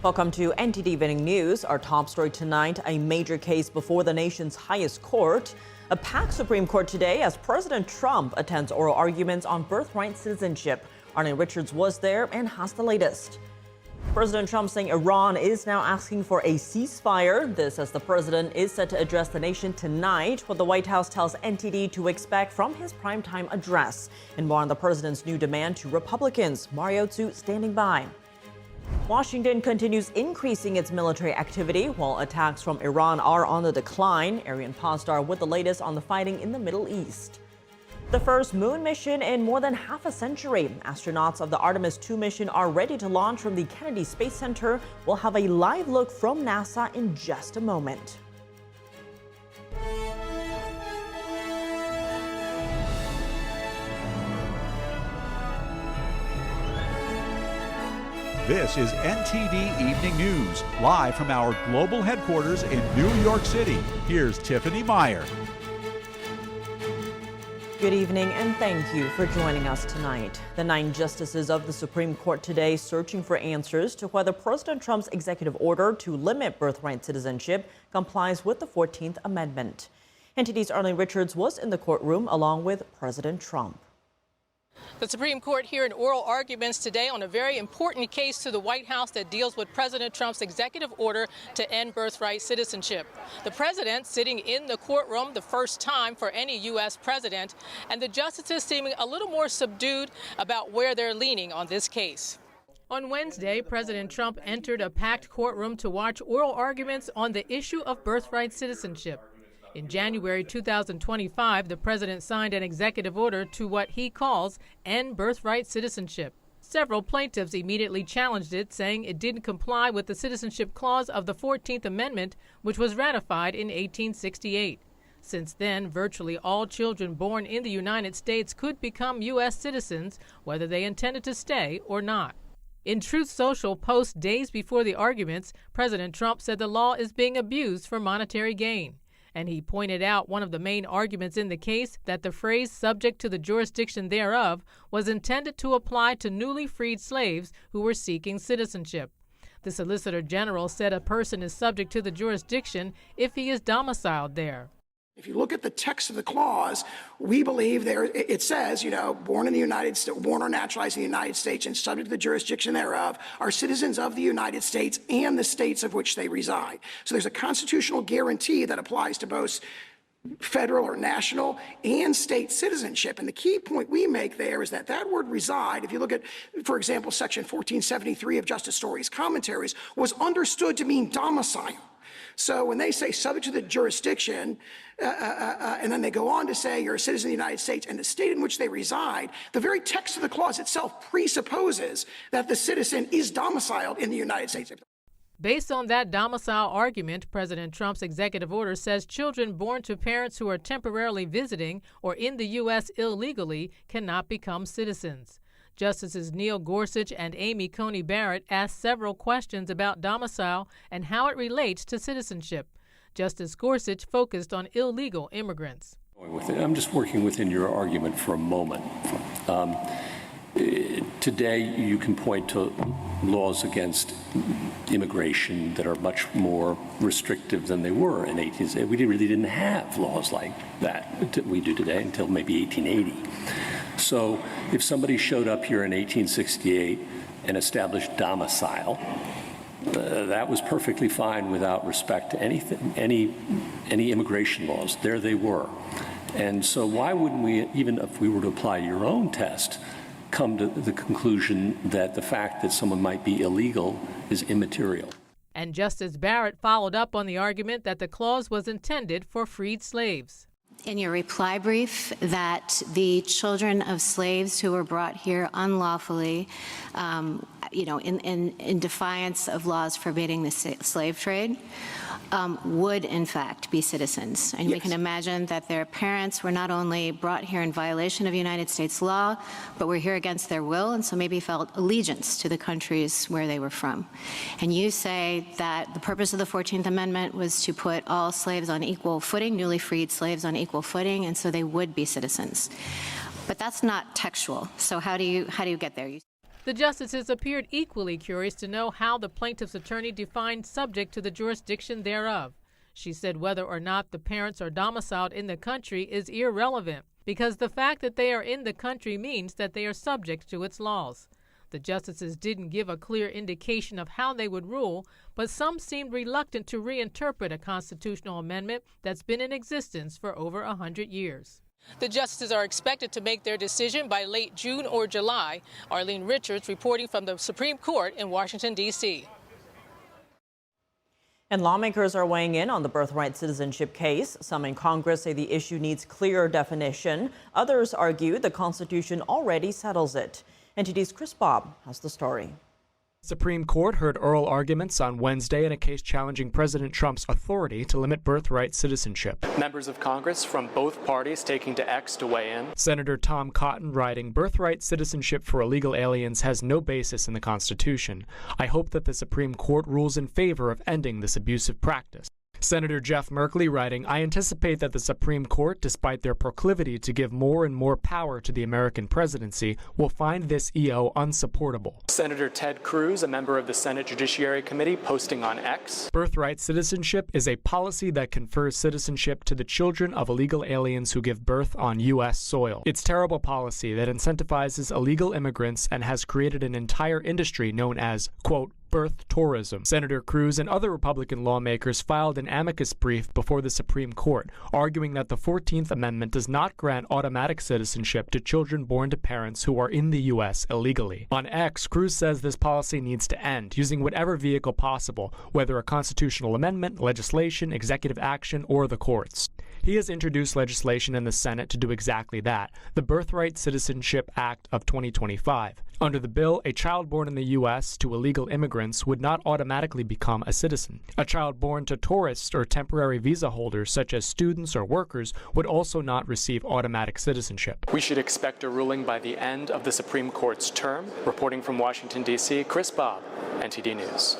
Welcome to NTD Evening News. Our top story tonight, a major case before the nation's highest court. A packed Supreme Court today as President Trump attends oral arguments on birthright citizenship. Arlene Richards was there and has the latest. President Trump saying Iran is now asking for a ceasefire. This as the president is set to address the nation tonight, what the White House tells NTD to expect from his primetime address. And more on the president's new demand to Republicans. Mario Tsu standing by. Washington continues increasing its military activity while attacks from Iran are on the decline. Arian Pasdar with the latest on the fighting in the Middle East. The first moon mission in more than half a century. Astronauts of the Artemis 2 mission are ready to launch from the Kennedy Space Center. We'll have a live look from NASA in just a moment. This is NTD Evening News, live from our global headquarters in New York City. Here's Tiffany Meyer. Good evening and thank you for joining us tonight. The 9 justices of the Supreme Court today searching for answers to whether President Trump's executive order to limit birthright citizenship complies with the 14th Amendment. NTD's Arlene Richards was in the courtroom along with President Trump. The Supreme Court hearing oral arguments today on a very important case to the White House that deals with President Trump's executive order to end birthright citizenship. The president sitting in the courtroom the first time for any U.S. president, and the justices seeming a little more subdued about where they're leaning on this case. On Wednesday, President Trump entered a packed courtroom to watch oral arguments on the issue of birthright citizenship. In January 2025, the president signed an executive order to what he calls end birthright citizenship. Several plaintiffs immediately challenged it, saying it didn't comply with the citizenship clause of the 14th Amendment, which was ratified in 1868. Since then, virtually all children born in the United States could become U.S. citizens, whether they intended to stay or not. In Truth Social post days before the arguments, President Trump said the law is being abused for monetary gain. And he pointed out one of the main arguments in the case, that the phrase subject to the jurisdiction thereof was intended to apply to newly freed slaves who were seeking citizenship. The Solicitor General said a person is subject to the jurisdiction if he is domiciled there. If you look at the text of the clause, we believe it says, born in the United States, born or naturalized in the United States and subject to the jurisdiction thereof are citizens of the United States and the states of which they reside. So there's a constitutional guarantee that applies to both federal or national and state citizenship. And the key point we make there is that word reside, if you look at, for example, section 1473 of Justice Story's commentaries, was understood to mean domicile. So when they say subject to the jurisdiction, and then they go on to say you're a citizen of the United States and the state in which they reside, the very text of the clause itself presupposes that the citizen is domiciled in the United States. Based on that domicile argument, President Trump's executive order says children born to parents who are temporarily visiting or in the U.S. illegally cannot become citizens. Justices Neil Gorsuch and Amy Coney Barrett asked several questions about domicile and how it relates to citizenship. Justice Gorsuch focused on illegal immigrants. I'm just working within your argument for a moment. Today, you can point to laws against immigration that are much more restrictive than they were in 1860. We really didn't have laws like that we do today until maybe 1880. So if somebody showed up here in 1868 and established domicile, that was perfectly fine without respect to anything, any immigration laws. There they were. And so why wouldn't we, even if we were to apply your own test, come to the conclusion that the fact that someone might be illegal is immaterial? And Justice Barrett followed up on the argument that the clause was intended for freed slaves. In your reply brief, that the children of slaves who were brought here unlawfully, in defiance of laws forbidding the slave trade, would in fact be citizens. And yes, we can imagine that their parents were not only brought here in violation of United States law, but were here against their will, and so maybe felt allegiance to the countries where they were from. And you say that the purpose of the 14th Amendment was to put all slaves on equal footing, newly freed slaves on equal footing, and so they would be citizens. But that's not textual. So how do you get there? The justices appeared equally curious to know how the plaintiff's attorney defined subject to the jurisdiction thereof. She said whether or not the parents are domiciled in the country is irrelevant, because the fact that they are in the country means that they are subject to its laws. The justices didn't give a clear indication of how they would rule, but some seemed reluctant to reinterpret a constitutional amendment that's been in existence for over 100 years. The justices are expected to make their decision by late June or July. Arlene Richards reporting from the Supreme Court in Washington, D.C. And lawmakers are weighing in on the birthright citizenship case. Some in Congress say the issue needs clearer definition. Others argue the Constitution already settles it. NTD's Chris Bobb has the story. The Supreme Court heard oral arguments on Wednesday in a case challenging President Trump's authority to limit birthright citizenship. Members of Congress from both parties taking to X to weigh in. Senator Tom Cotton writing, "Birthright citizenship for illegal aliens has no basis in the Constitution. I hope that the Supreme Court rules in favor of ending this abusive practice." Senator Jeff Merkley writing, "I anticipate that the Supreme Court, despite their proclivity to give more and more power to the American presidency, will find this EO unsupportable." Senator Ted Cruz, a member of the Senate Judiciary Committee, posting on X, "Birthright citizenship is a policy that confers citizenship to the children of illegal aliens who give birth on U.S. soil. It's terrible policy that incentivizes illegal immigrants and has created an entire industry known as, quote, birth tourism." Senator Cruz and other Republican lawmakers filed an amicus brief before the Supreme Court, arguing that the 14th Amendment does not grant automatic citizenship to children born to parents who are in the U.S. illegally. On X, Cruz says this policy needs to end, using whatever vehicle possible, whether a constitutional amendment, legislation, executive action, or the courts. He has introduced legislation in the Senate to do exactly that, the Birthright Citizenship Act of 2025. Under the bill, a child born in the U.S. to illegal immigrants would not automatically become a citizen. A child born to tourists or temporary visa holders, such as students or workers, would also not receive automatic citizenship. We should expect a ruling by the end of the Supreme Court's term. Reporting from Washington, D.C., Chris Bobb, NTD News.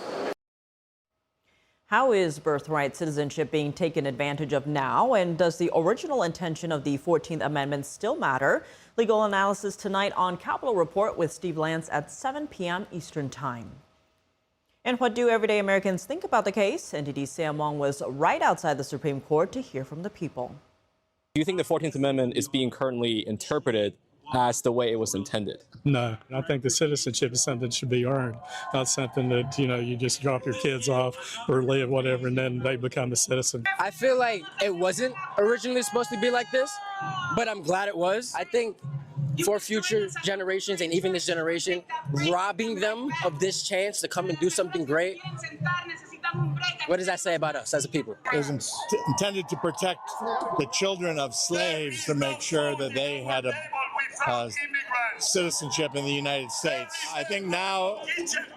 How is birthright citizenship being taken advantage of now? And does the original intention of the 14th Amendment still matter? Legal analysis tonight on Capitol Report with Steve Lance at 7 p.m. Eastern Time. And what do everyday Americans think about the case? NTD's Sam Wong was right outside the Supreme Court to hear from the people. Do you think the 14th Amendment is being currently interpreted as the way it was intended? No, I think the citizenship is something that should be earned, not something that, you just drop your kids off or live whatever and then they become a citizen. I feel like it wasn't originally supposed to be like this, but I'm glad it was. I think for future generations and even this generation, robbing them of this chance to come and do something great, what does that say about us as a people? It was intended to protect the children of slaves, to make sure that they had a citizenship in the United States. I think now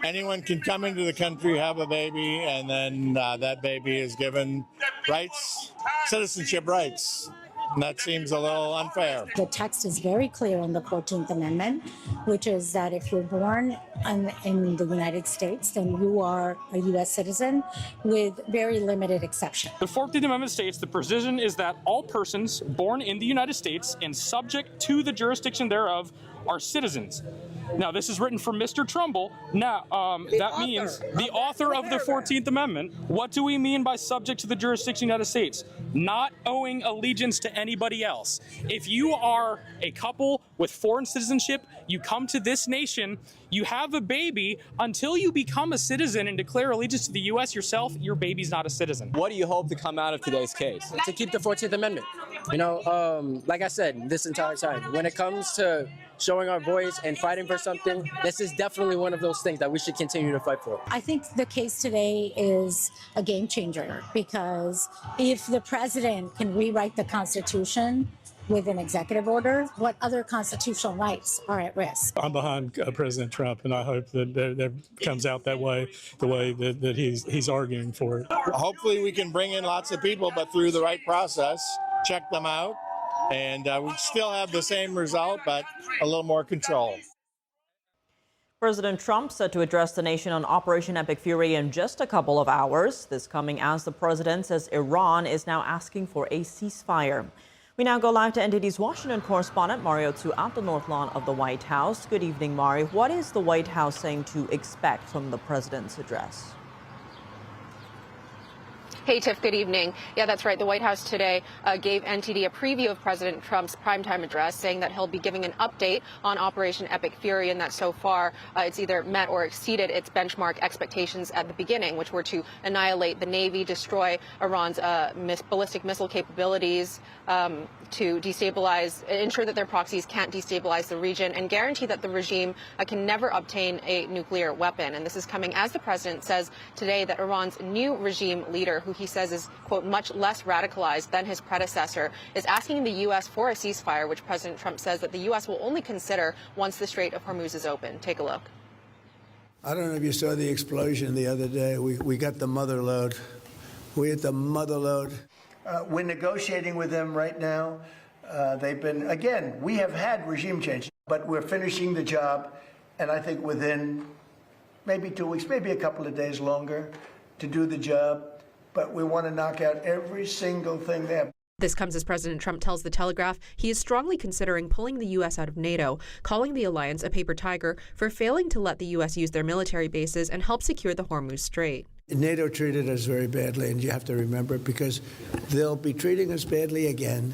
anyone can come into the country, have a baby, and then that baby is given rights, citizenship rights. And that seems a little unfair. The text is very clear on the 14th Amendment, which is that if you're born in the United States, then you are a U.S. citizen with very limited exceptions. The 14th Amendment states the provision is that all persons born in the United States and subject to the jurisdiction thereof are citizens. Now, this is written from Mr. Trumbull. Now, that means the author of the 14th Amendment. What do we mean by subject to the jurisdiction of the United States? Not owing allegiance to anybody else. If you are a couple with foreign citizenship, you come to this nation, you have a baby, until you become a citizen and declare allegiance to the U.S. yourself, your baby's not a citizen. What do you hope to come out of today's case? To keep the 14th Amendment. Like I said, this entire time, when it comes to showing our voice and fighting for something, this is definitely one of those things that we should continue to fight for. I think the case today is a game changer, because if the president can rewrite the Constitution with an executive order, what other constitutional rights are at risk? I'm behind President Trump, and I hope that that comes out that way, the way that he's arguing for it. Hopefully we can bring in lots of people, but through the right process, check them out, and we still have the same result, but a little more control. President Trump set to address the nation on Operation Epic Fury in just a couple of hours. This coming as the president says Iran is now asking for a ceasefire. We now go live to NTD's Washington correspondent Mario Tu at the North Lawn of the White House. Good evening, Mario. What is the White House saying to expect from the president's address? Hey, Tiff, good evening. Yeah, that's right. The White House today gave NTD a preview of President Trump's primetime address, saying that he'll be giving an update on Operation Epic Fury and that so far it's either met or exceeded its benchmark expectations at the beginning, which were to annihilate the Navy, destroy Iran's ballistic missile capabilities, to destabilize, ensure that their proxies can't destabilize the region, and guarantee that the regime can never obtain a nuclear weapon. And this is coming as the president says today that Iran's new regime leader, who he says is, quote, much less radicalized than his predecessor, is asking the U.S. for a ceasefire, which President Trump says that the U.S. will only consider once the Strait of Hormuz is open. Take a look. I don't know if you saw the explosion the other day. We got the mother load. We hit the mother load. We're negotiating with them right now. They've been, again, we have had regime change, but we're finishing the job. And I think within maybe 2 weeks, maybe a couple of days longer to do the job. But we want to knock out every single thing there. This comes as President Trump tells The Telegraph he is strongly considering pulling the U.S. out of NATO, calling the alliance a paper tiger for failing to let the U.S. use their military bases and help secure the Hormuz Strait. NATO treated us very badly, and you have to remember it, because they'll be treating us badly again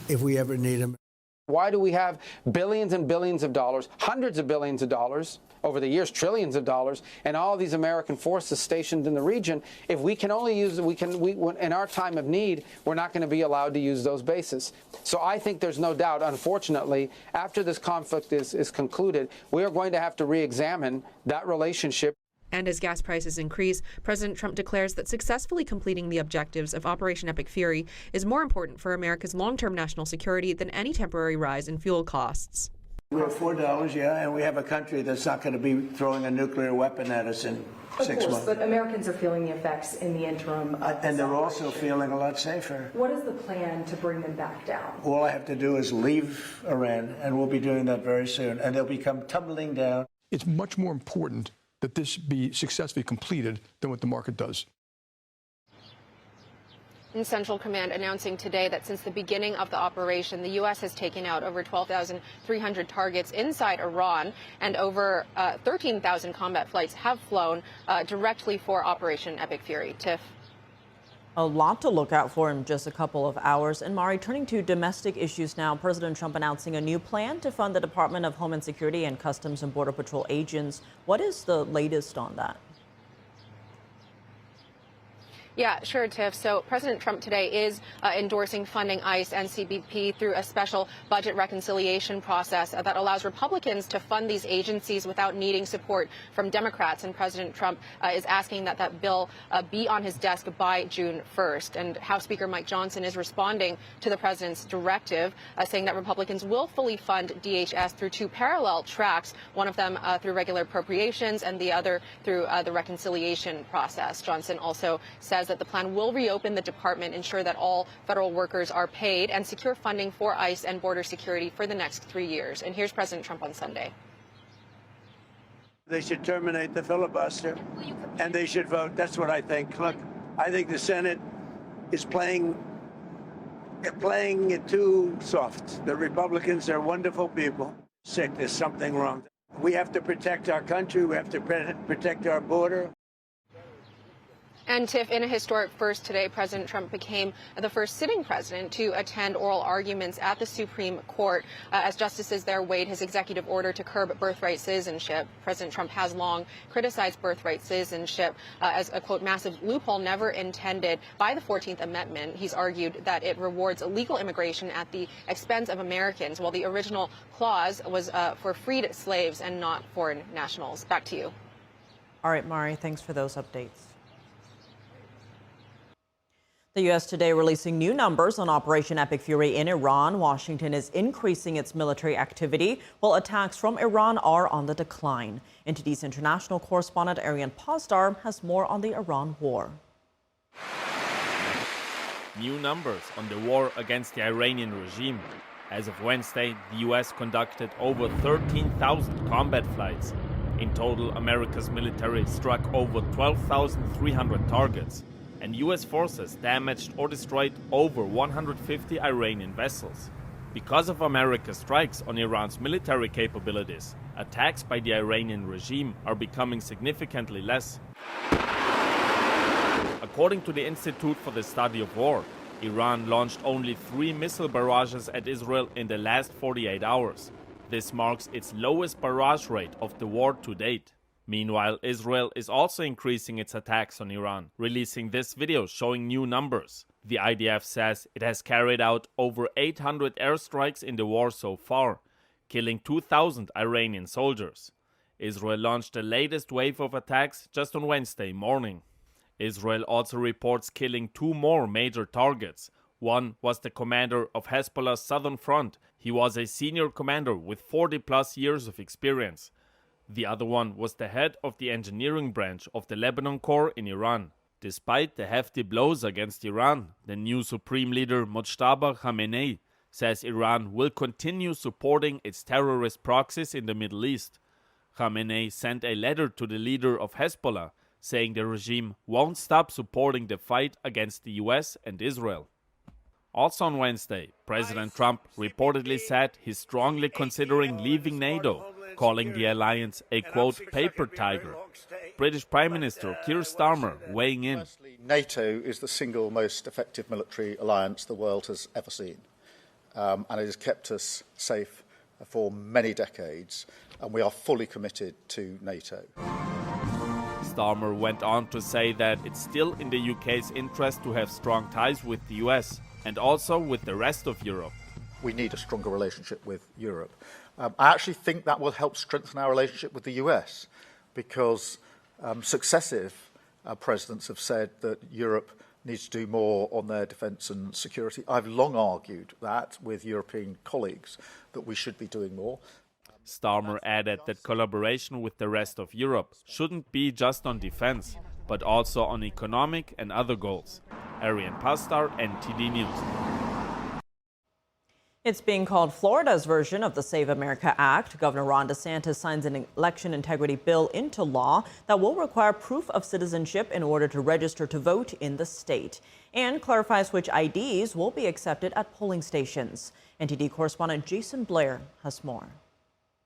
if we ever need them. Why do we have billions and billions of dollars, hundreds of billions of dollars, over the years, trillions of dollars, and all these American forces stationed in the region, if we can only use, in our time of need, we're not going to be allowed to use those bases. So I think there's no doubt, unfortunately, after this conflict is concluded, we are going to have to re-examine that relationship. And as gas prices increase, President Trump declares that successfully completing the objectives of Operation Epic Fury is more important for America's long-term national security than any temporary rise in fuel costs. We have $4, yeah, and we have a country that's not going to be throwing a nuclear weapon at us in 6 months. But Americans are feeling the effects in the interim. And they're also feeling a lot safer. What is the plan to bring them back down? All I have to do is leave Iran, and we'll be doing that very soon, and they'll become tumbling down. It's much more important that this be successfully completed than what the market does. In Central Command announcing today that since the beginning of the operation, the U.S. has taken out over 12,300 targets inside Iran, and over 13,000 combat flights have flown directly for Operation Epic Fury. Tiff. A lot to look out for in just a couple of hours. And Mari, turning to domestic issues now, President Trump announcing a new plan to fund the Department of Homeland Security and Customs and Border Patrol agents. What is the latest on that? Yeah, sure, Tiff. So President Trump today is endorsing funding ICE and CBP through a special budget reconciliation process that allows Republicans to fund these agencies without needing support from Democrats. And President Trump is asking that that bill be on his desk by June 1st. And House Speaker Mike Johnson is responding to the president's directive, saying that Republicans will fully fund DHS through two parallel tracks, one of them through regular appropriations and the other through the reconciliation process. Johnson also says that the plan will reopen the department, ensure that all federal workers are paid, and secure funding for ICE and border security for the next 3 years. And here's President Trump on Sunday. They should terminate the filibuster, and they should vote. That's what I think. Look, I think the Senate is playing it too soft. The Republicans are wonderful people. Sick, there's something wrong. We have to protect our country. We have to protect our border. And Tiff, in a historic first today, President Trump became the first sitting president to attend oral arguments at the Supreme Court as justices there weighed his executive order to curb birthright citizenship. President Trump has long criticized birthright citizenship as a, quote, massive loophole never intended by the 14th Amendment. He's argued that it rewards illegal immigration at the expense of Americans, while the original clause was for freed slaves and not foreign nationals. Back to you. All right, Mari, thanks for those updates. The U.S. today releasing new numbers on Operation Epic Fury in Iran. Washington is increasing its military activity, while attacks from Iran are on the decline. NTD's international correspondent Arian Pazdar has more on the Iran war. New numbers on the war against the Iranian regime. As of Wednesday, the U.S. conducted over 13,000 combat flights. In total, America's military struck over 12,300 targets. and US forces damaged or destroyed over 150 Iranian vessels. Because of America's strikes on Iran's military capabilities, attacks by the Iranian regime are becoming significantly less. According to the Institute for the Study of War, Iran launched only 3 missile barrages at Israel in the last 48 hours. This marks its lowest barrage rate of the war to date. Meanwhile, Israel is also increasing its attacks on Iran, releasing this video showing new numbers. The IDF says it has carried out over 800 airstrikes in the war so far, killing 2,000 Iranian soldiers. Israel launched the latest wave of attacks just on Wednesday morning. Israel also reports killing 2 more major targets. One was the commander of Hezbollah's southern front. He was a senior commander with 40+ years of experience. The other one was the head of the engineering branch of the Lebanon Corps in Iran. Despite the hefty blows against Iran, the new supreme leader Mojtaba Khamenei says Iran will continue supporting its terrorist proxies in the Middle East. Khamenei sent a letter to the leader of Hezbollah, saying the regime won't stop supporting the fight against the US and Israel. Also on Wednesday, President Trump reportedly said he's strongly considering leaving NATO, calling the alliance a, quote, paper tiger. British Prime Minister Keir Starmer weighing in. NATO is the single most effective military alliance the world has ever seen, and it has kept us safe for many decades, and we are fully committed to NATO. Starmer went on to say that it's still in the UK's interest to have strong ties with the US and also with the rest of Europe. We need a stronger relationship with Europe. I actually think that will help strengthen our relationship with the US, because successive presidents have said that Europe needs to do more on their defence and security. I've long argued that with European colleagues, that we should be doing more. Starmer added that collaboration with the rest of Europe shouldn't be just on defense, but also on economic and other goals. Arian Pastar, NTD News. It's being called Florida's version of the Save America Act. Governor Ron DeSantis signs an election integrity bill into law that will require proof of citizenship in order to register to vote in the state, and clarifies which IDs will be accepted at polling stations. NTD correspondent Jason Blair has more.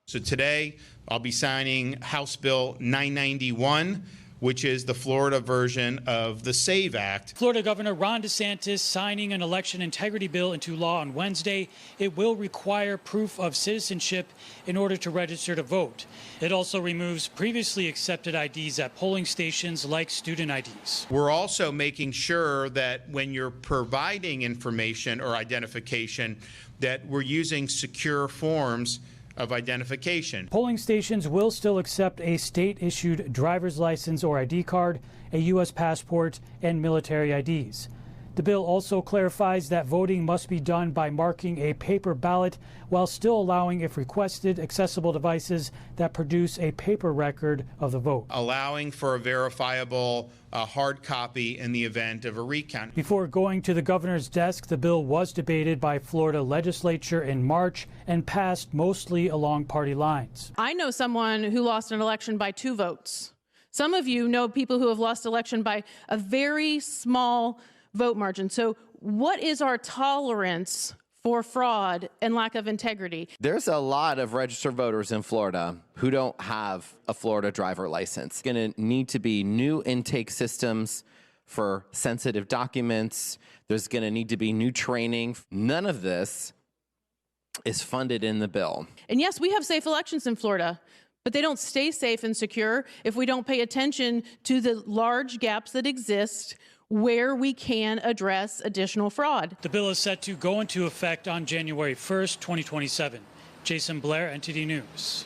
So today, I'll be signing House Bill 991, which is the Florida version of the SAVE Act. Florida Governor Ron DeSantis signing an election integrity bill into law on Wednesday. It will require proof of citizenship in order to register to vote. It also removes previously accepted IDs at polling stations like student IDs. We're also making sure that when you're providing information or identification, that we're using secure forms of identification. Polling stations will still accept a state-issued driver's license or ID card, a U.S. passport, and military IDs. The bill also clarifies that voting must be done by marking a paper ballot while still allowing, if requested, accessible devices that produce a paper record of the vote. Allowing for a verifiable hard copy in the event of a recount. Before going to the governor's desk, the bill was debated by Florida legislature in March and passed mostly along party lines. I know someone who lost an election by 2 votes. Some of you know people who have lost election by a very small vote margin. So what is our tolerance for fraud and lack of integrity? There's a lot of registered voters in Florida who don't have a Florida driver license. Going to need to be new intake systems for sensitive documents. There's going to need to be new training. None of this is funded in the bill. And yes, we have safe elections in Florida, but they don't stay safe and secure if we don't pay attention to the large gaps that exist where we can address additional fraud. The bill is set to go into effect on January 1st, 2027. Jason Blair, NTD News.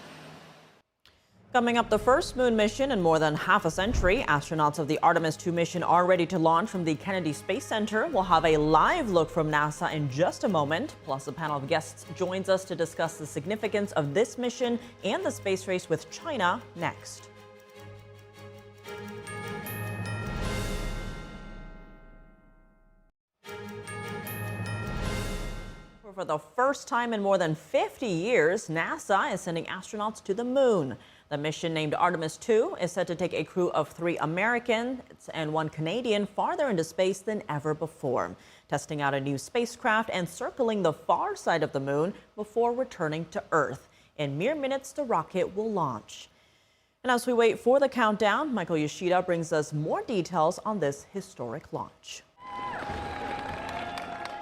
Coming up, the first moon mission in more than half a century. Astronauts of the Artemis II mission are ready to launch from the Kennedy Space Center. We'll have a live look from NASA in just a moment. Plus, a panel of guests joins us to discuss the significance of this mission and the space race with China next. For the first time in more than 50 years, NASA is sending astronauts to the moon. The mission, named Artemis 2, is set to take a crew of 3 Americans and 1 Canadian farther into space than ever before, testing out a new spacecraft and circling the far side of the moon before returning to Earth. In mere minutes, the rocket will launch. And as we wait for the countdown, Michael Yoshida brings us more details on this historic launch.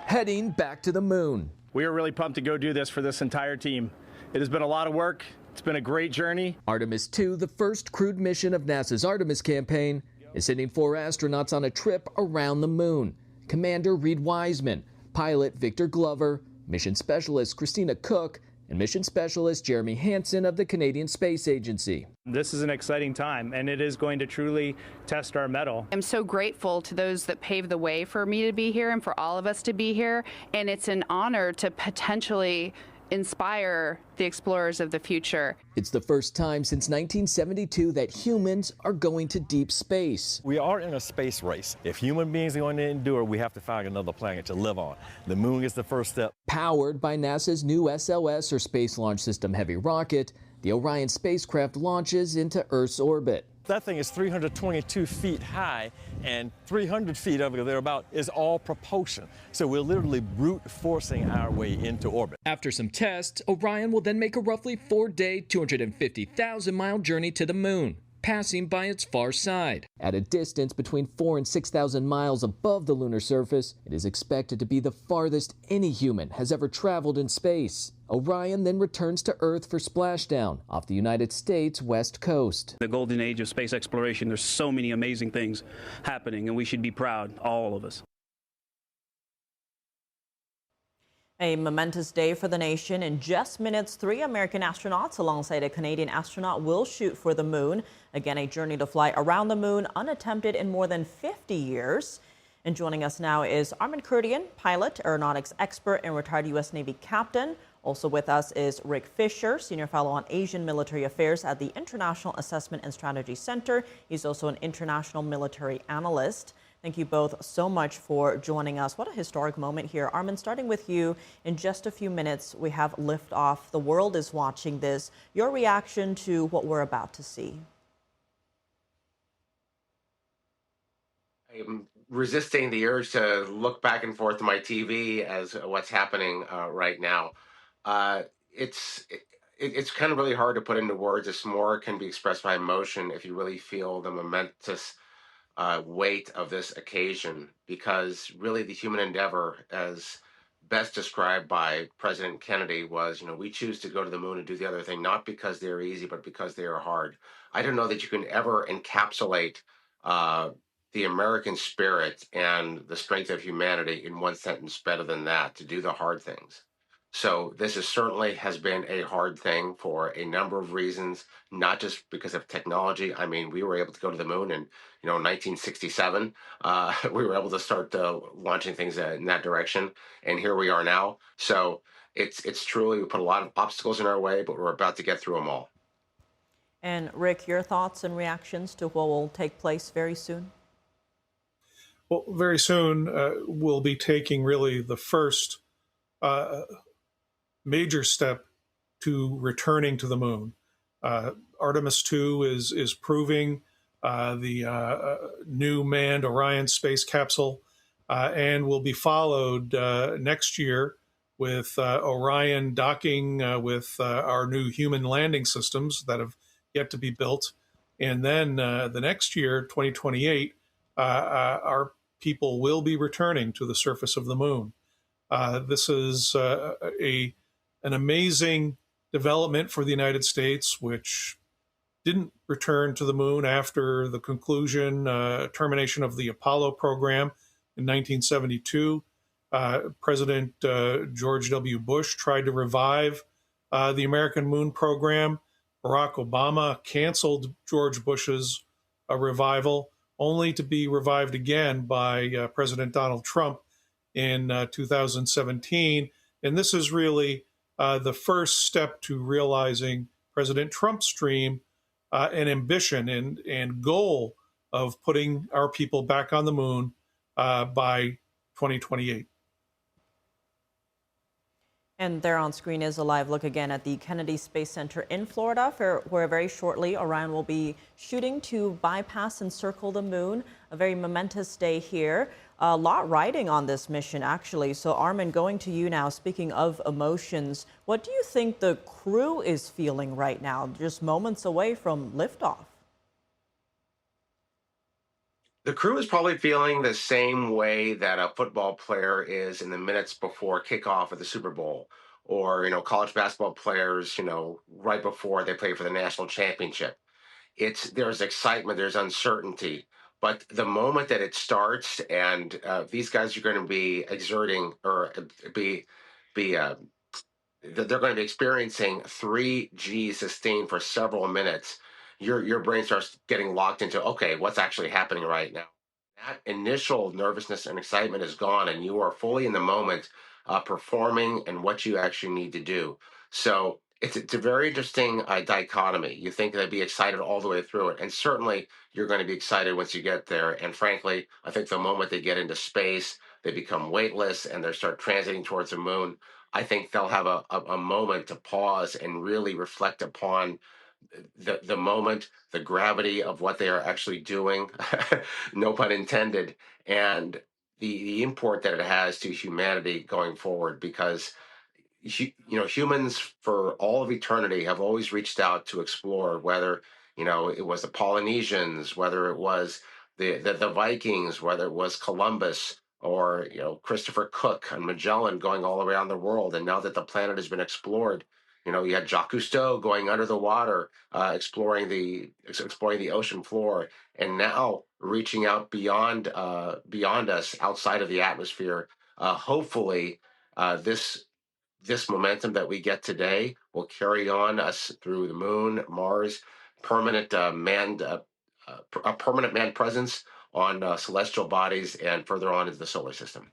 Heading back to the moon. We are really pumped to go do this for this entire team. It has been a lot of work. It's been a great journey. Artemis 2, the first crewed mission of NASA's Artemis campaign, is sending 4 astronauts on a trip around the moon. Commander Reed Wiseman, pilot Victor Glover, mission specialist Christina Cook, and mission specialist Jeremy Hansen of the Canadian Space Agency. This is an exciting time, and it is going to truly test our mettle. I'm so grateful to those that paved the way for me to be here and for all of us to be here, and it's an honor to potentially inspire the explorers of the future. It's the first time since 1972 that humans are going to deep space. We are in a space race. If human beings are going to endure, we have to find another planet to live on. The moon is the first step. Powered by NASA's new SLS, or Space Launch System Heavy rocket, the Orion spacecraft launches into Earth's orbit. That thing is 322 feet high, and 300 feet of it, thereabout, is all propulsion. So we're literally brute forcing our way into orbit. After some tests, Orion will then make a roughly 4-day, 250,000-mile journey to the moon, passing by its far side. At a distance between 4,000 and 6,000 miles above the lunar surface, it is expected to be the farthest any human has ever traveled in space. Orion then returns to Earth for splashdown off the United States west coast. The golden age of space exploration, there's so many amazing things happening, and we should be proud, all of us. A momentous day for the nation. In just minutes, 3 American astronauts alongside a Canadian astronaut will shoot for the moon. Again, a journey to fly around the moon unattempted in more than 50 years. And joining us now is Armin Kurdian, pilot, aeronautics expert, and retired U.S. Navy captain. Also with us is Rick Fisher, senior fellow on Asian military affairs at the International Assessment and Strategy Center. He's also an international military analyst. Thank you both so much for joining us. What a historic moment here. Armin, starting with you, in just a few minutes, we have liftoff. The world is watching this. Your reaction to what we're about to see? I'm resisting the urge to look back and forth to my TV as what's happening right now. It's kind of really hard to put into words. It's more can be expressed by emotion if you really feel the momentous weight of this occasion, because really the human endeavor, as best described by President Kennedy, was, we choose to go to the moon and do the other thing, not because they're easy, but because they are hard. I don't know that you can ever encapsulate the American spirit and the strength of humanity in one sentence better than that, to do the hard things. So this certainly has been a hard thing for a number of reasons, not just because of technology. I mean, we were able to go to the moon in 1967. We were able to start launching things in that direction, and here we are now. So it's truly, we put a lot of obstacles in our way, but we're about to get through them all. And Rick, your thoughts and reactions to what will take place very soon? Well, very soon we'll be taking really the first major step to returning to the moon. Artemis 2 is proving the new manned Orion space capsule, and will be followed next year with Orion docking with our new human landing systems that have yet to be built. And then the next year, 2028, our people will be returning to the surface of the moon. This is an amazing development for the United States, which didn't return to the moon after the termination of the Apollo program in 1972. President George W. Bush tried to revive the American moon program. Barack Obama canceled George Bush's revival, only to be revived again by President Donald Trump in 2017. And this is really the first step to realizing President Trump's dream and ambition and goal of putting our people back on the moon by 2028. And there on screen is a live look again at the Kennedy Space Center in Florida, where very shortly Orion will be shooting to bypass and circle the moon. A very momentous day here. A lot riding on this mission, actually. So, Armin, going to you now. Speaking of emotions, what do you think the crew is feeling right now, just moments away from liftoff? The crew is probably feeling the same way that a football player is in the minutes before kickoff of the Super Bowl, or college basketball players, right before they play for the national championship. There's excitement, there's uncertainty, but the moment that it starts, and these guys are going to be exerting or they're going to be experiencing 3G sustained for several minutes. Your brain starts getting locked into, okay, what's actually happening right now? That initial nervousness and excitement is gone, and you are fully in the moment, performing and what you actually need to do. So it's a very interesting dichotomy. You think they'd be excited all the way through it, and certainly you're going to be excited once you get there. And frankly, I think the moment they get into space, they become weightless and they start transiting towards the moon. I think they'll have a moment to pause and really reflect upon the moment, the gravity of what they are actually doing, no pun intended, and the import that it has to humanity going forward. Because humans for all of eternity have always reached out to explore, whether it was the Polynesians, whether it was the Vikings, whether it was Columbus, or Christopher Cook and Magellan going all around the world. And now that the planet has been explored, you had Jacques Cousteau going under the water, exploring the ocean floor, and now reaching out beyond us, outside of the atmosphere. Hopefully, this momentum that we get today will carry on us through the moon, Mars, permanent a permanent manned presence on celestial bodies, and further on into the solar system.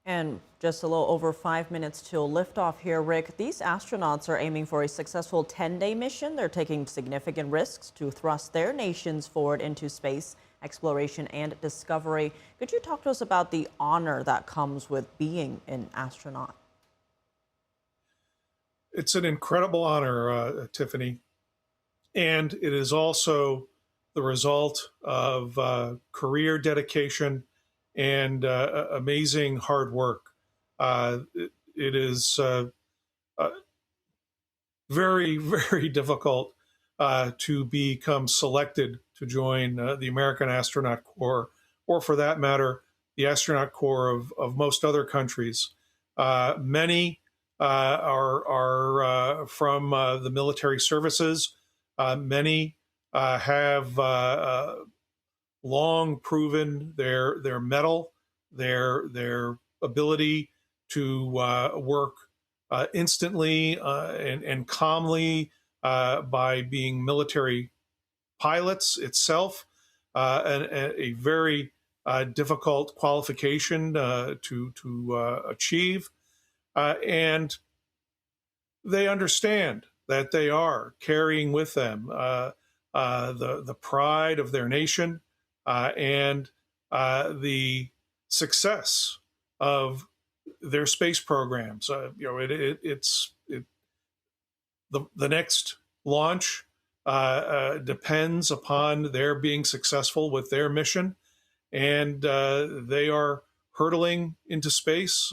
And just a little over 5 minutes till liftoff here, Rick. These astronauts are aiming for a successful 10-day mission. They're taking significant risks to thrust their nations forward into space exploration and discovery. Could you talk to us about the honor that comes with being an astronaut? It's an incredible honor, Tiffany. And it is also the result of career dedication and amazing hard work. It is very, very difficult to become selected to join the American Astronaut Corps, or for that matter, the astronaut corps of most other countries. Many are from the military services. Many have long proven their mettle, their ability to work instantly and calmly by being military pilots itself, a very difficult qualification to achieve. And they understand that they are carrying with them the pride of their nation and the success of their space programs. The next launch depends upon their being successful with their mission, and they are hurtling into space,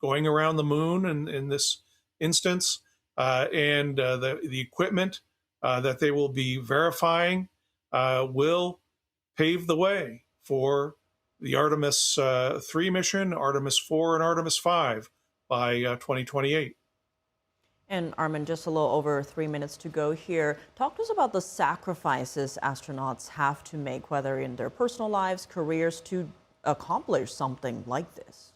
going around the moon in this instance, and the equipment that they will be verifying will pave the way for the Artemis 3 mission, Artemis 4, and Artemis 5 by 2028. And Armin, just a little over 3 minutes to go here. Talk to us about the sacrifices astronauts have to make, whether in their personal lives, careers, to accomplish something like this.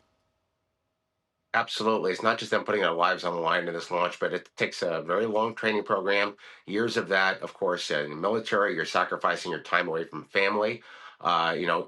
Absolutely. It's not just them putting their lives on the line in this launch, but it takes a very long training program, years of that. Of course, in the military, you're sacrificing your time away from family.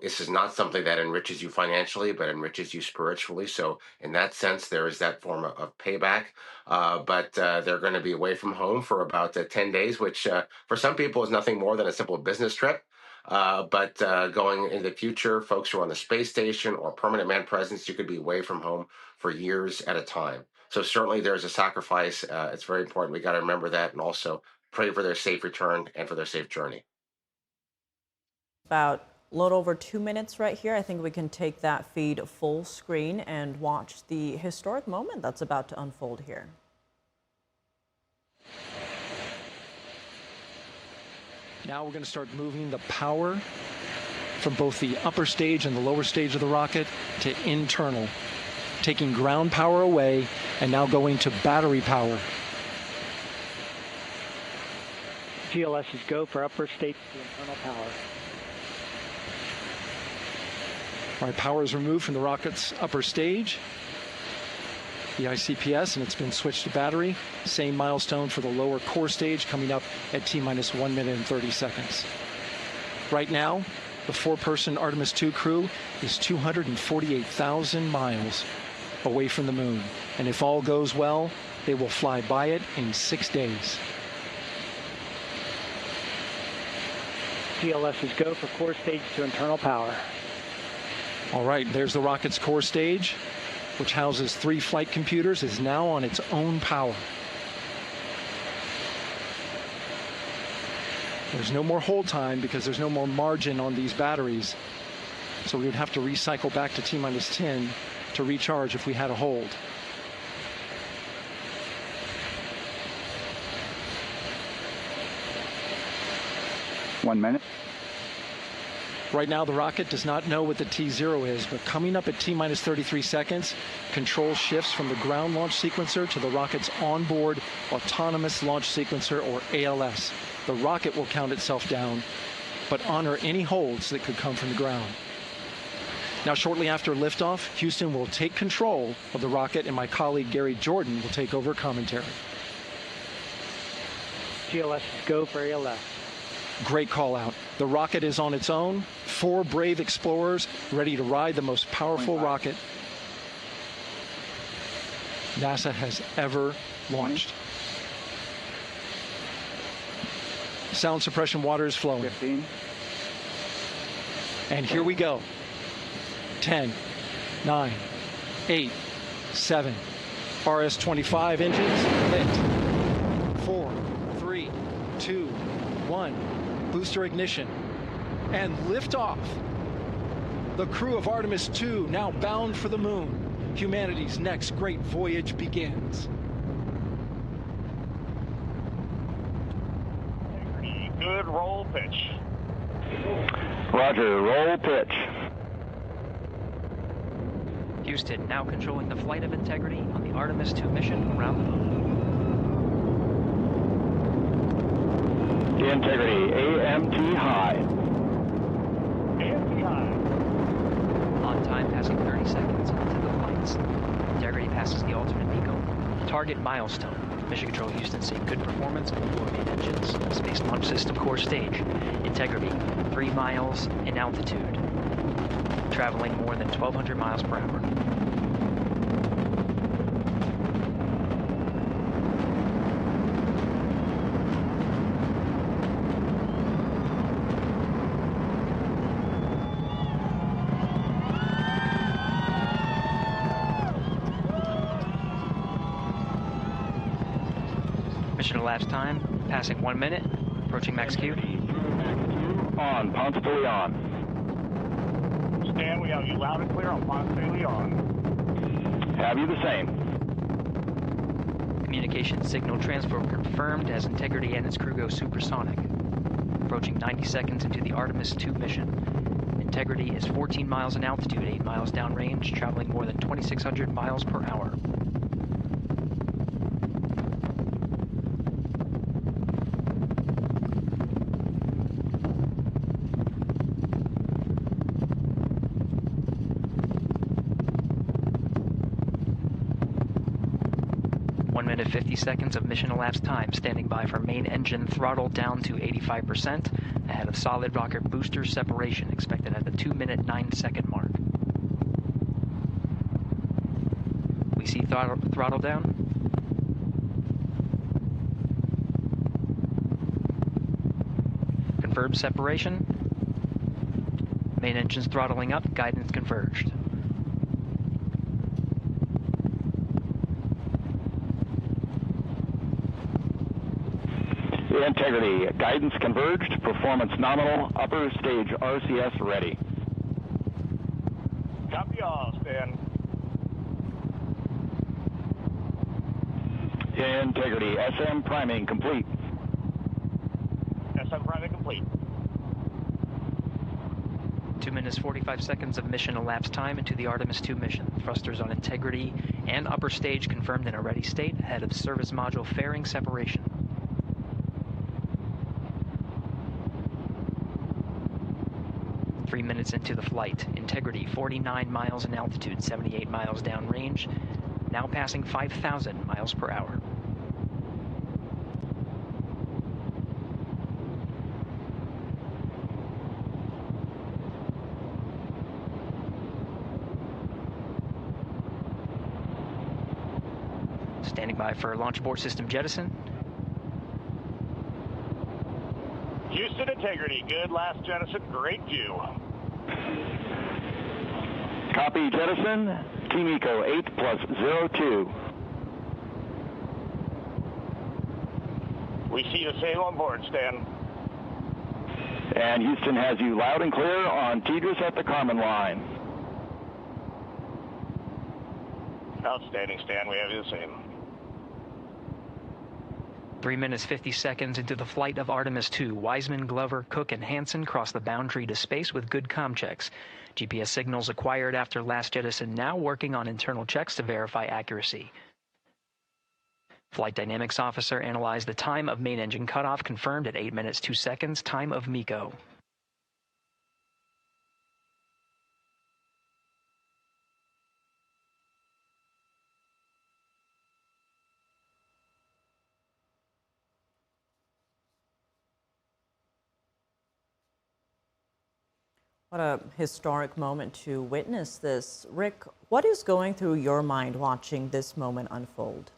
This is not something that enriches you financially, but enriches you spiritually. So in that sense, there is that form of payback. But they're going to be away from home for about 10 days, which for some people is nothing more than a simple business trip. But going in the future, folks who are on the space station or permanent manned presence, you could be away from home for years at a time. So certainly there's a sacrifice. It's very important. We got to remember that and also pray for their safe return and for their safe journey. About a little over 2 minutes right here. I think we can take that feed full screen and watch the historic moment that's about to unfold here. Now we're going to start moving the power from both the upper stage and the lower stage of the rocket to internal, taking ground power away and now going to battery power. GLS is go for upper stage to internal power. All right, power is removed from the rocket's upper stage, the ICPS, and it's been switched to battery. Same milestone for the lower core stage coming up at T-minus 1 minute and 30 seconds. Right now, the 4-person Artemis II crew is 248,000 miles away from the moon. And if all goes well, they will fly by it in 6 days. GLS is go for core stage to internal power. All right, there's the rocket's core stage, which houses 3 flight computers, is now on its own power. There's no more hold time because there's no more margin on these batteries. So we would have to recycle back to T-minus 10 to recharge if we had a hold. One minute. Right now, the rocket does not know what the T0 is, but coming up at T-minus 33 seconds, control shifts from the ground launch sequencer to the rocket's onboard autonomous launch sequencer, or ALS. The rocket will count itself down, but honor any holds that could come from the ground. Now, shortly after liftoff, Houston will take control of the rocket, and my colleague Gary Jordan will take over commentary. GLS go for ALS. Great call out. The rocket is on its own. 4 brave explorers ready to ride the most powerful rocket NASA has ever launched. Sound suppression water is flowing. 15. And here we go. 10, 9, 8, 7. RS-25 engines lit. 4, 3, 2, 1. Booster ignition and liftoff. The crew of Artemis II now bound for the moon. Humanity's next great voyage begins. Good roll pitch. Roger, roll pitch. Houston now controlling the flight of Integrity on the Artemis II mission around the moon. Integrity, AMT high. AMT high. On time, passing 30 seconds into the flights. Integrity passes the alternate MECO. Target milestone. Mission Control Houston seeing good performance on the main engines. Space Launch System core stage. Integrity, 3 miles in altitude. Traveling more than 1,200 miles per hour. Mission elapsed time, passing 1 minute, approaching max Q. On, Ponce de Leon. Stan, we have you loud and clear on Ponce de Leon. Have you the same. Communication signal transfer confirmed as Integrity and its crew go supersonic. Approaching 90 seconds into the Artemis II mission. Integrity is 14 miles in altitude, 8 miles downrange, traveling more than 2,600 miles per hour. Minute 50 seconds of mission elapsed time, standing by for main engine throttle down to 85%, ahead of solid rocket booster separation expected at the 2-minute 9-second mark. We see throttle down. Confirmed separation. Main engines throttling up, guidance converged. Integrity, guidance converged, performance nominal, upper stage RCS ready. Copy all, Stan. Integrity, SM priming complete. SM priming complete. 2 minutes 45 seconds of mission elapsed time into the Artemis II mission. Thrusters on Integrity and upper stage confirmed in a ready state ahead of service module fairing separation. Three minutes into the flight. Integrity 49 miles in altitude, 78 miles downrange, now passing 5,000 miles per hour. Standing by for launch abort system jettison. Houston Integrity, good last jettison, great view. Copy jettison, Team Eco 8+02. We see the same on board, Stan. And Houston has you loud and clear on TDRS at the Kármán line. Outstanding, Stan, we have you the same. 3 minutes 50 seconds into the flight of Artemis II, Wiseman, Glover, Cook, and Hansen cross the boundary to space with good comm checks. GPS signals acquired after last jettison now working on internal checks to verify accuracy. Flight Dynamics Officer analyzed the time of main engine cutoff, confirmed at 8 minutes 2 seconds, time of MECO. What a historic moment to witness this. Rick, what is going through your mind watching this moment unfold?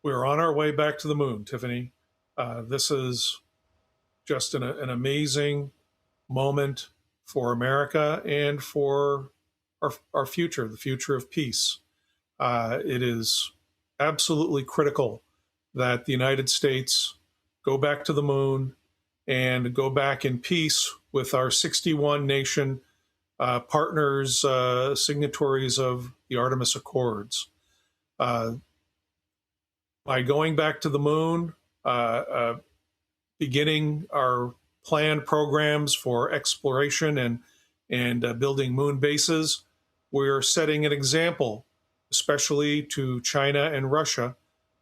We're on our way back to the moon, Tiffany. This is just an amazing moment for America and for our future, the future of peace. It is absolutely critical that the United States go back to the moon and go back in peace with our 61 nation partners, signatories of the Artemis Accords. By going back to the moon, beginning our planned programs for exploration and building moon bases, we're setting an example, especially to China and Russia,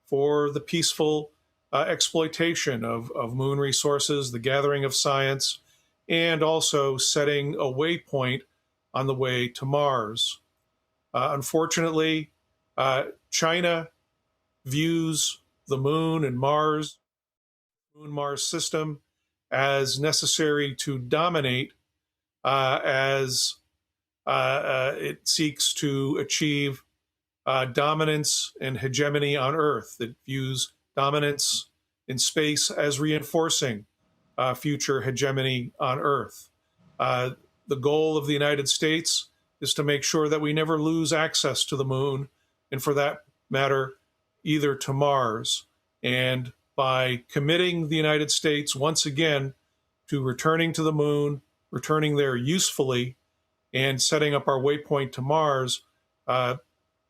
for the peaceful exploitation of moon resources, the gathering of science, and also setting a waypoint on the way to Mars. Unfortunately, China views the moon and Mars system as necessary to dominate as it seeks to achieve dominance and hegemony on Earth. It views dominance in space as reinforcing future hegemony on Earth. The goal of the United States is to make sure that we never lose access to the moon, and for that matter, either to Mars. And by committing the United States once again to returning to the moon, returning there usefully, and setting up our waypoint to Mars,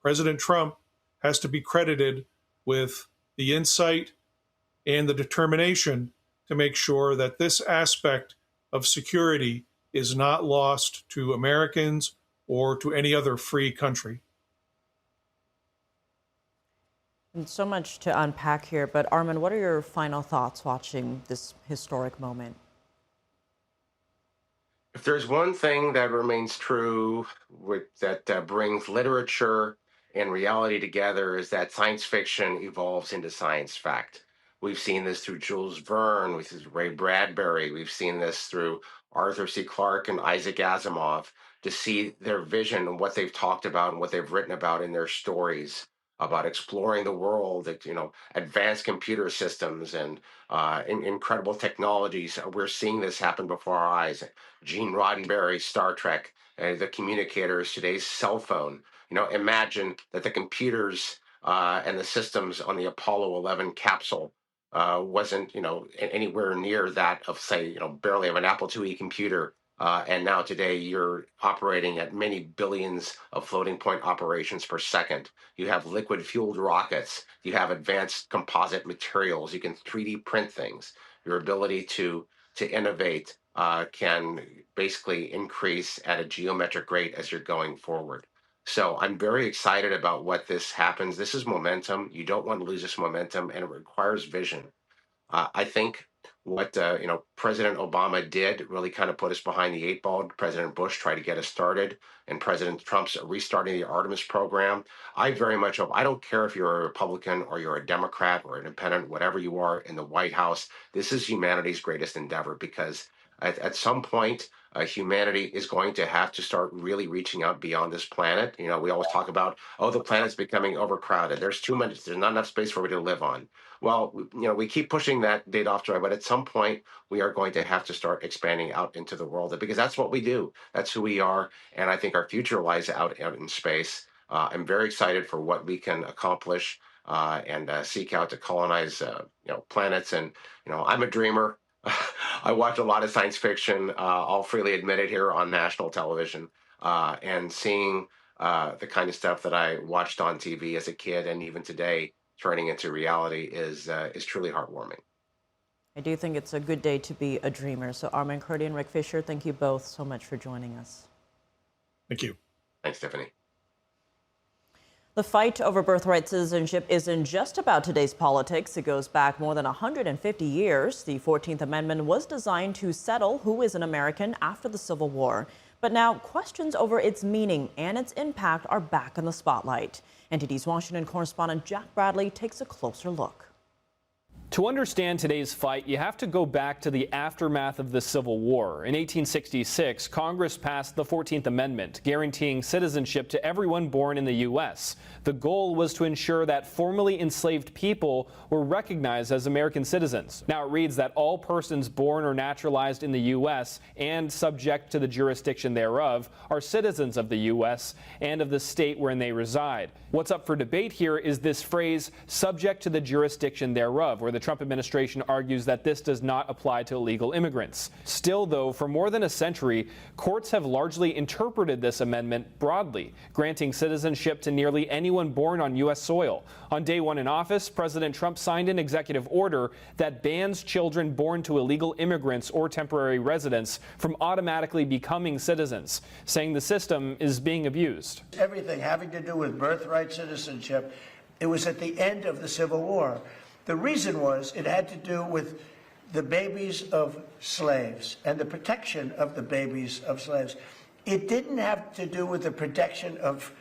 President Trump has to be credited with the insight and the determination to make sure that this aspect of security is not lost to Americans or to any other free country. And so much to unpack here, but Armin, what are your final thoughts watching this historic moment? If there's one thing that remains true that brings literature and reality together, is that science fiction evolves into science fact. We've seen this through Jules Verne, we've seen Ray Bradbury, we've seen this through Arthur C. Clarke and Isaac Asimov, to see their vision and what they've talked about and what they've written about in their stories about exploring the world, advanced computer systems and incredible technologies. We're seeing this happen before our eyes. Gene Roddenberry, Star Trek, the communicators, today's cell phone. Imagine that the computers and the systems on the Apollo 11 capsule wasn't, anywhere near that of, say, barely of an Apple IIe computer. And now today you're operating at many billions of floating point operations per second. You have liquid fueled rockets. You have advanced composite materials. You can 3D print things. Your ability to innovate can basically increase at a geometric rate as you're going forward. So I'm very excited about what this happens. This is momentum. You don't want to lose this momentum, and it requires vision. I think what President Obama did really kind of put us behind the eight ball. President Bush tried to get us started, and President Trump's restarting the Artemis program. I very much hope, I don't care if you're a Republican or you're a Democrat or independent, whatever you are in the White House, this is humanity's greatest endeavor, because at some point, humanity is going to have to start really reaching out beyond this planet. We always talk about, the planet's becoming overcrowded. There's not enough space for me to live on. Well, we keep pushing that date off to, but at some point we are going to have to start expanding out into the world, because that's what we do. That's who we are. And I think our future lies out in space. I'm very excited for what we can accomplish and seek out to colonize, planets. And, I'm a dreamer. I watch a lot of science fiction, I'll freely admit it, here on national television, and seeing the kind of stuff that I watched on TV as a kid and even today turning into reality is truly heartwarming. I do think it's a good day to be a dreamer. So Armand Kurdi and Rick Fisher, thank you both so much for joining us. Thank you. Thanks, Tiffany. The fight over birthright citizenship isn't just about today's politics. It goes back more than 150 years. The 14th Amendment was designed to settle who is an American after the Civil War. But now questions over its meaning and its impact are back in the spotlight. NTD's Washington correspondent Jack Bradley takes a closer look. To understand today's fight, you have to go back to the aftermath of the Civil War. In 1866, Congress passed the 14th Amendment, guaranteeing citizenship to everyone born in the U.S. The goal was to ensure that formerly enslaved people were recognized as American citizens. Now it reads that all persons born or naturalized in the U.S. and subject to the jurisdiction thereof are citizens of the U.S. and of the state wherein they reside. What's up for debate here is this phrase, subject to the jurisdiction thereof, where the Trump administration argues that this does not apply to illegal immigrants. Still, though, for more than a century, courts have largely interpreted this amendment broadly, granting citizenship to nearly anyone born on U.S. soil. On day one in office, President Trump signed an executive order that bans children born to illegal immigrants or temporary residents from automatically becoming citizens, saying the system is being abused. Everything having to do with birthright citizenship, it was at the end of the Civil War. The reason was it had to do with the babies of slaves and the protection of the babies of slaves. It didn't have to do with the protection of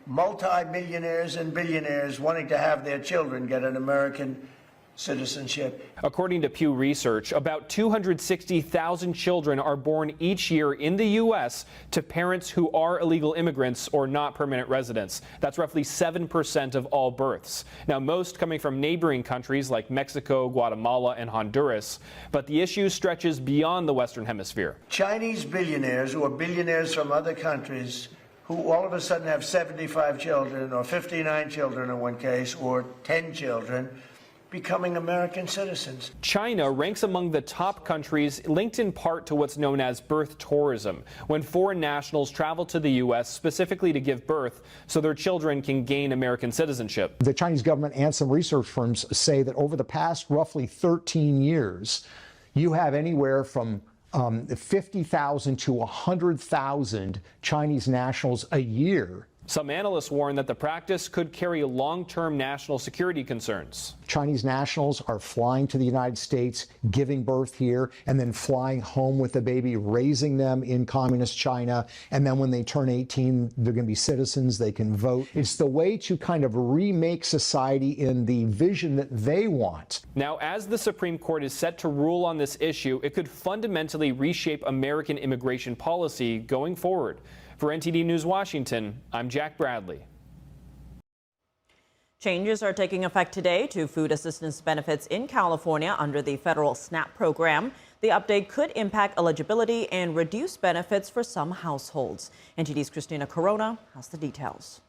multi-millionaires and billionaires wanting to have their children get an American citizenship. According to Pew Research, about 260,000 children are born each year in the U.S. to parents who are illegal immigrants or not permanent residents. That's roughly 7% of all births. Now, most coming from neighboring countries like Mexico, Guatemala, and Honduras. But the issue stretches beyond the Western Hemisphere. Chinese billionaires or billionaires from other countries who all of a sudden have 75 children or 59 children in one case or 10 children becoming American citizens. China ranks among the top countries, linked in part to what's known as birth tourism, when foreign nationals travel to the U.S. specifically to give birth so their children can gain American citizenship. The Chinese government and some research firms say that over the past roughly 13 years, you have anywhere from 50,000 to 100,000 Chinese nationals a year. Some analysts warn that the practice could carry long-term national security concerns. Chinese nationals are flying to the United States, giving birth here, and then flying home with the baby, raising them in communist China. And then when they turn 18, they're going to be citizens, they can vote. It's the way to kind of remake society in the vision that they want. Now, as the Supreme Court is set to rule on this issue, it could fundamentally reshape American immigration policy going forward. For NTD News Washington, I'm Jack Bradley. Changes are taking effect today to food assistance benefits in California under the federal SNAP program. The update could impact eligibility and reduce benefits for some households. NTD's Christina Corona has the details.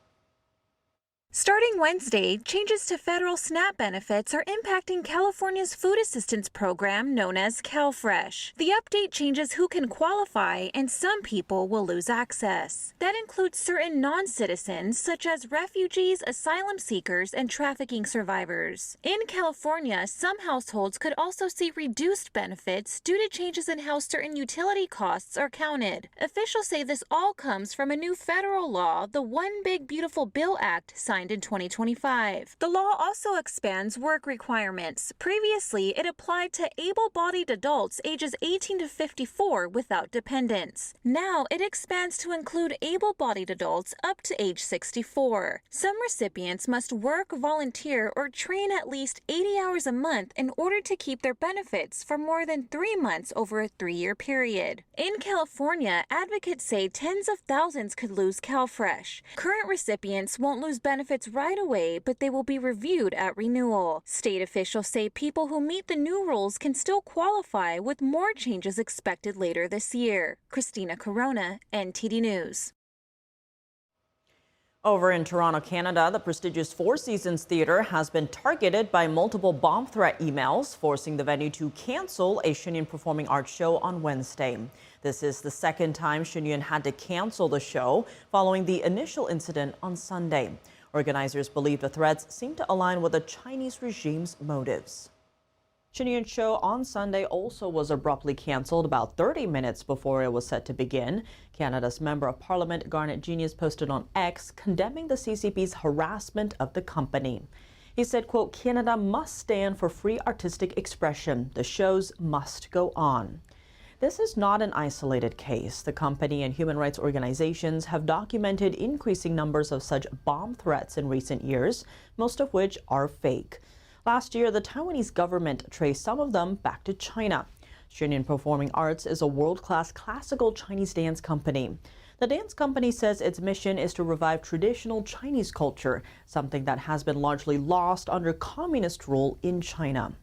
Starting Wednesday, changes to federal SNAP benefits are impacting California's food assistance program known as CalFresh. The update changes who can qualify, and some people will lose access. That includes certain non-citizens, such as refugees, asylum seekers, and trafficking survivors. In California, some households could also see reduced benefits due to changes in how certain utility costs are counted. Officials say this all comes from a new federal law, the One Big Beautiful Bill Act, signed in 2025. The law also expands work requirements. Previously, it applied to able-bodied adults ages 18 to 54 without dependents. Now, it expands to include able-bodied adults up to age 64. Some recipients must work, volunteer, or train at least 80 hours a month in order to keep their benefits for more than 3 months over a 3-year period. In California, advocates say tens of thousands could lose CalFresh. Current recipients won't lose benefits right away, but they will be reviewed at renewal. State officials say people who meet the new rules can still qualify, with more changes expected later this year. Christina Corona, NTD News. Over in Toronto, Canada, the prestigious Four Seasons Theatre has been targeted by multiple bomb threat emails, forcing the venue to cancel a Shenyun Performing Arts show on Wednesday. This is the second time Shenyun had to cancel the show following the initial incident on Sunday. Organizers believe the threats seem to align with the Chinese regime's motives. Shenyun's show on Sunday also was abruptly canceled about 30 minutes before it was set to begin. Canada's Member of Parliament Garnet Genius posted on X condemning the CCP's harassment of the company. He said, quote, "Canada must stand for free artistic expression. The shows must go on." This is not an isolated case. The company and human rights organizations have documented increasing numbers of such bomb threats in recent years, most of which are fake. Last year, the Taiwanese government traced some of them back to China. Shenyun Performing Arts is a world-class classical Chinese dance company. The dance company says its mission is to revive traditional Chinese culture, something that has been largely lost under communist rule in China.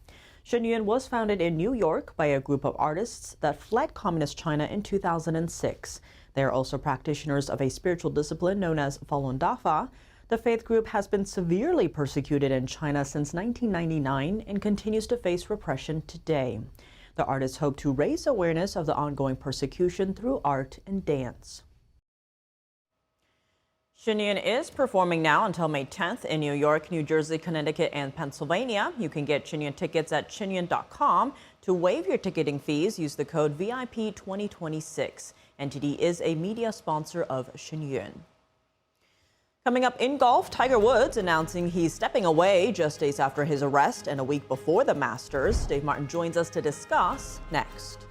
Shenyun was founded in New York by a group of artists that fled communist China in 2006. They are also practitioners of a spiritual discipline known as Falun Dafa. The faith group has been severely persecuted in China since 1999 and continues to face repression today. The artists hope to raise awareness of the ongoing persecution through art and dance. Shenyun is performing now until May 10th in New York, New Jersey, Connecticut, and Pennsylvania. You can get Shenyun tickets at shenyun.com. To waive your ticketing fees, use the code VIP2026. NTD is a media sponsor of Shenyun. Coming up in golf, Tiger Woods announcing he's stepping away just days after his arrest and a week before the Masters. Dave Martin joins us to discuss next.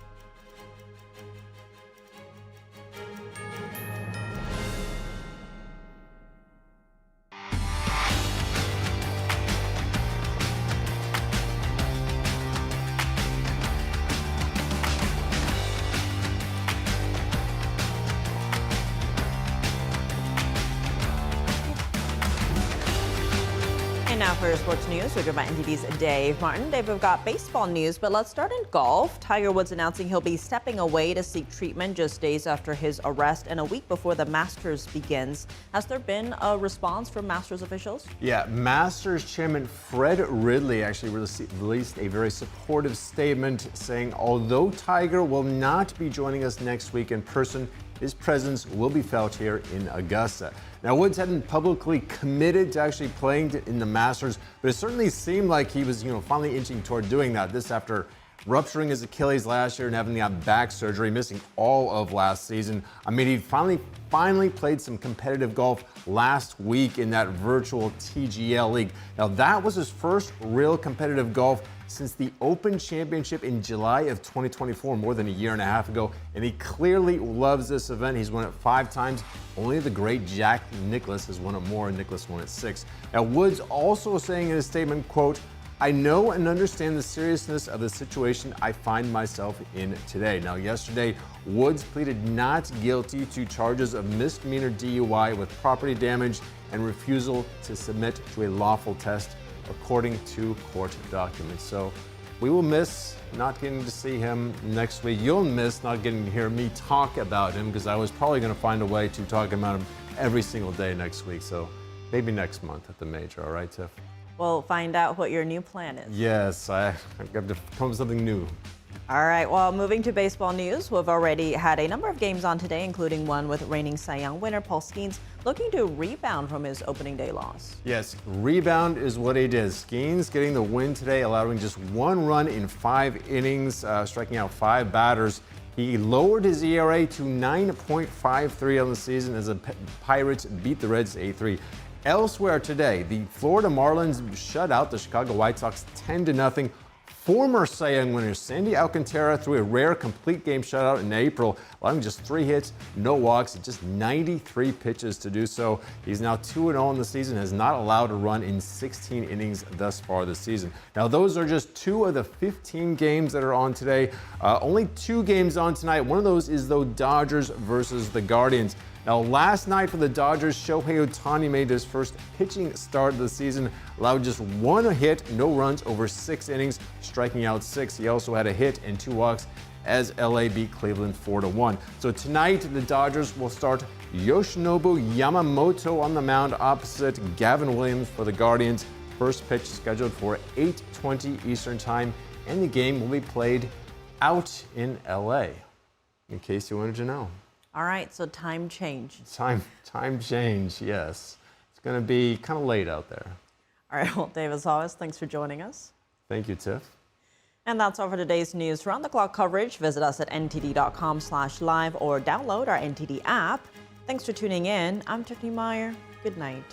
Now for your sports news, we're joined by NTD's Dave Martin. Dave, we've got baseball news, but let's start in golf. Tiger Woods announcing he'll be stepping away to seek treatment just days after his arrest and a week before the Masters begins. Has there been a response from Masters officials? Yeah, Masters Chairman Fred Ridley actually released a very supportive statement saying, although Tiger will not be joining us next week in person, his presence will be felt here in Augusta. Now, Woods hadn't publicly committed to actually playing in the Masters, but it certainly seemed like he was, finally inching toward doing that. This after rupturing his Achilles last year and having that back surgery, missing all of last season. I mean, he finally played some competitive golf last week in that virtual TGL League. Now, that was his first real competitive golf since the Open Championship in July of 2024, more than a year and a half ago, and he clearly loves this event. He's won it 5 times. Only the great Jack Nicklaus has won it more, and Nicklaus won it 6. Now, Woods also saying in his statement, quote, "I know and understand the seriousness of the situation I find myself in today." Now, yesterday, Woods pleaded not guilty to charges of misdemeanor DUI with property damage and refusal to submit to a lawful test, according to court documents. So we will miss not getting to see him next week. You'll miss not getting to hear me talk about him, because I was probably going to find a way to talk about him every single day next week. So Maybe next month at the major, all right, Tiff? We'll find out what your new plan is. Yes, I've got to come up with something new. All right, well, moving to baseball news, we've already had a number of games on today, including one with reigning Cy Young winner Paul Skeens looking to rebound from his opening day loss. Yes, rebound is what he did. Skeens getting the win today, allowing just 1 run in 5 innings, striking out 5 batters. He lowered his ERA to 9.53 on the season as the Pirates beat the Reds 8-3. Elsewhere today, the Florida Marlins shut out the Chicago White Sox 10-0. Former Cy Young winner Sandy Alcantara threw a rare complete game shutout in April, allowing just 3 hits, no walks, and just 93 pitches to do so. He's now 2-0 in the season, has not allowed a run in 16 innings thus far this season. Now, those are just 2 of the 15 games that are on today. Only 2 games on tonight. One of those is the Dodgers versus the Guardians. Now, last night for the Dodgers, Shohei Ohtani made his first pitching start of the season, allowed just 1 hit, no runs over 6 innings, striking out 6. He also had a hit and 2 walks as LA beat Cleveland 4-1. So tonight, the Dodgers will start Yoshinobu Yamamoto on the mound opposite Gavin Williams for the Guardians. First pitch scheduled for 8:20 Eastern Time, and the game will be played out in LA, in case you wanted to know. All right, so time change. Time change, yes. It's going to be kind of late out there. All right, well, Dave, as always, thanks for joining us. Thank you, Tiff. And that's all for today's news. For round-the-clock coverage, visit us at ntd.com/live or download our NTD app. Thanks for tuning in. I'm Tiffany Meyer. Good night.